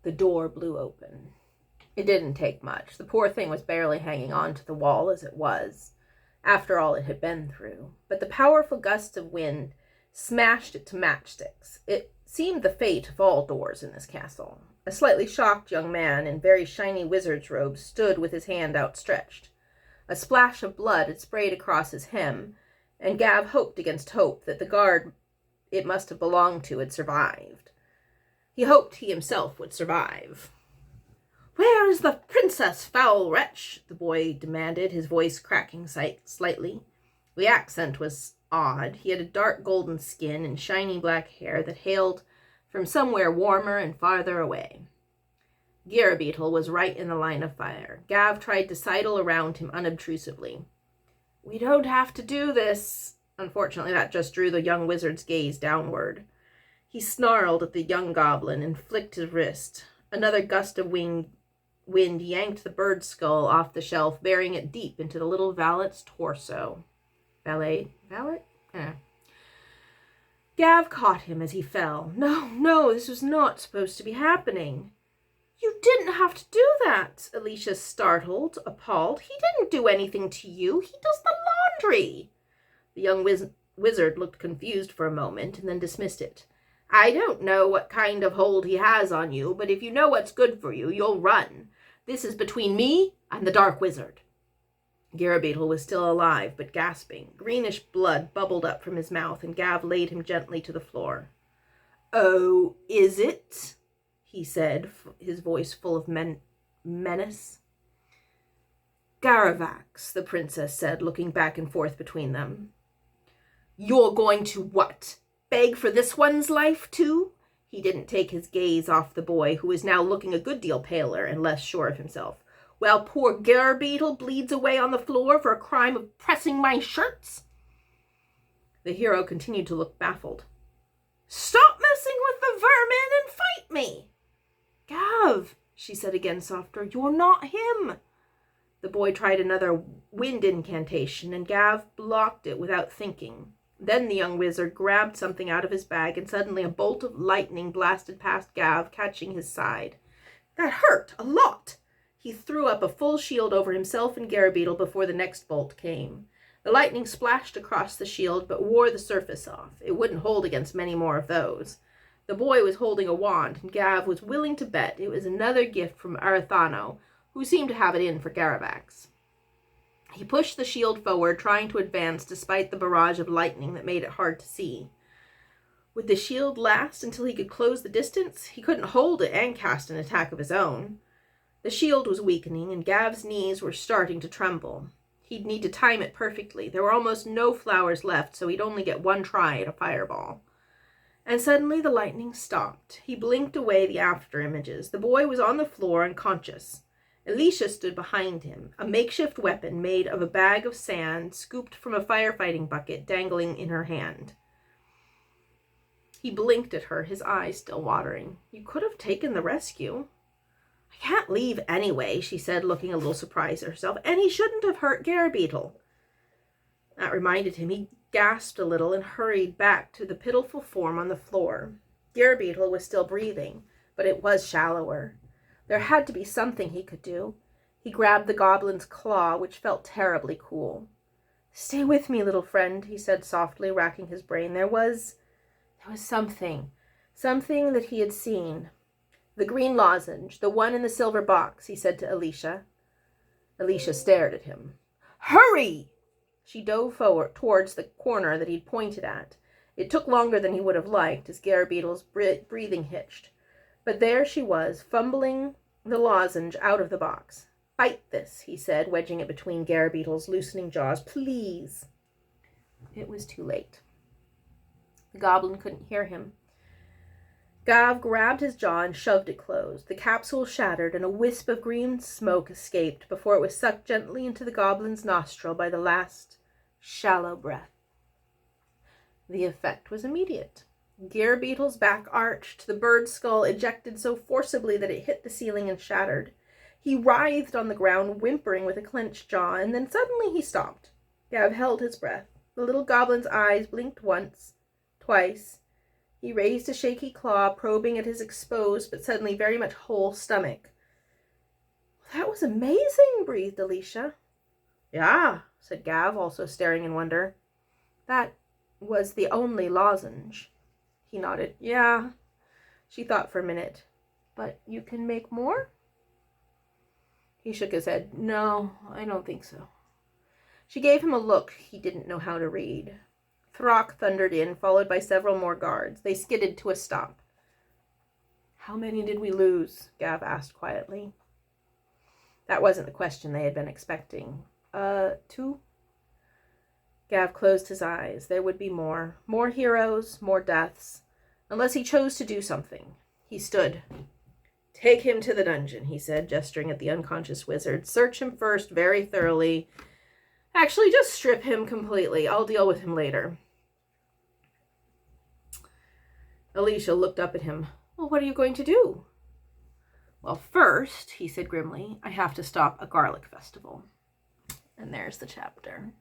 The door blew open. It didn't take much. The poor thing was barely hanging on to the wall as it was, after all it had been through. But the powerful gusts of wind smashed it to matchsticks. It seemed the fate of all doors in this castle. A slightly shocked young man in very shiny wizard's robes stood with his hand outstretched. A splash of blood had sprayed across his hem, and Gav hoped against hope that the guard it must have belonged to had survived. He hoped he himself would survive. "Where is the princess, foul wretch?" the boy demanded, his voice cracking slightly. The accent was odd. He had a dark golden skin and shiny black hair that hailed from somewhere warmer and farther away. Garabeetle was right in the line of fire. Gav tried to sidle around him unobtrusively. "We don't have to do this." Unfortunately, that just drew the young wizard's gaze downward. He snarled at the young goblin and flicked his wrist. Another gust of wind yanked the bird skull off the shelf, burying it deep into the little valet's torso. Valet? Gav caught him as he fell. No, this was not supposed to be happening. "You didn't have to do that," Alicia startled, appalled. "He didn't do anything to you. He does the laundry." The young wizard looked confused for a moment and then dismissed it. "I don't know what kind of hold he has on you, but if you know what's good for you, you'll run. This is between me and the Dark Wizard." Garabeetle was still alive, but gasping. Greenish blood bubbled up from his mouth, and Gav laid him gently to the floor. "Oh, is it?" he said, his voice full of menace. "Garavax," the princess said, looking back and forth between them. "You're going to what? Beg for this one's life, too?" He didn't take his gaze off the boy, who was now looking a good deal paler and less sure of himself. "While poor Garabeetle bleeds away on the floor for a crime of pressing my shirts?" The hero continued to look baffled. "Stop messing with the vermin and fight me!" "Gav," she said again softer, "you're not him." The boy tried another wind incantation, and Gav blocked it without thinking. Then the young wizard grabbed something out of his bag, and suddenly a bolt of lightning blasted past Gav, catching his side. That hurt a lot. He threw up a full shield over himself and Garabeetle before the next bolt came. The lightning splashed across the shield, but wore the surface off. It wouldn't hold against many more of those. The boy was holding a wand, and Gav was willing to bet it was another gift from Arethano, who seemed to have it in for Garavax. He pushed the shield forward, trying to advance despite the barrage of lightning that made it hard to see. Would the shield last until he could close the distance? He couldn't hold it and cast an attack of his own. The shield was weakening, and Gav's knees were starting to tremble. He'd need to time it perfectly. There were almost no flowers left, so he'd only get one try at a fireball. And suddenly the lightning stopped. He blinked away the after images. The boy was on the floor, unconscious. Alicia stood behind him, a makeshift weapon made of a bag of sand scooped from a firefighting bucket dangling in her hand. He blinked at her, his eyes still watering. "You could have taken the rescue." "I can't leave anyway," she said, looking a little surprised at herself, "and he shouldn't have hurt Garabeetle." That reminded him. He gasped a little and hurried back to the pitiful form on the floor. Garabeetle was still breathing, but it was shallower. There had to be something he could do. He grabbed the goblin's claw, which felt terribly cool. "Stay with me, little friend," he said softly, racking his brain. There was something that he had seen. "The green lozenge, the one in the silver box," he said to Alicia. Alicia stared at him. "Hurry!" She dove forward towards the corner that he'd pointed at. It took longer than he would have liked, as Garabeetle's breathing hitched. But there she was, fumbling the lozenge out of the box. "Bite this," he said, wedging it between Garabeetle's loosening jaws. "Please." It was too late. The goblin couldn't hear him. Gav grabbed his jaw and shoved it closed. The capsule shattered, and a wisp of green smoke escaped before it was sucked gently into the goblin's nostril by the last shallow breath. The effect was immediate. Garabeetle's back arched, the bird's skull ejected so forcibly that it hit the ceiling and shattered. He writhed on the ground, whimpering with a clenched jaw, and then suddenly he stopped. Gav held his breath. The little goblin's eyes blinked once, twice. He raised a shaky claw, probing at his exposed but suddenly very much whole stomach. That was amazing, breathed Alicia. Yeah, said Gav, also staring in wonder. That was the only lozenge. He nodded. Yeah. She thought for a minute. But you can make more? He shook his head. No, I don't think so. She gave him a look he didn't know how to read. Throck thundered in, followed by several more guards. They skidded to a stop. How many did we lose? Gav asked quietly. That wasn't the question they had been expecting. 2? Gav closed his eyes. There would be more. More heroes, more deaths. Unless he chose to do something. He stood. Take him to the dungeon, he said, gesturing at the unconscious wizard. Search him first, very thoroughly. Actually, just strip him completely. I'll deal with him later. Alicia looked up at him. Well, what are you going to do? Well, first, he said grimly, I have to stop a garlic festival. And there's the chapter.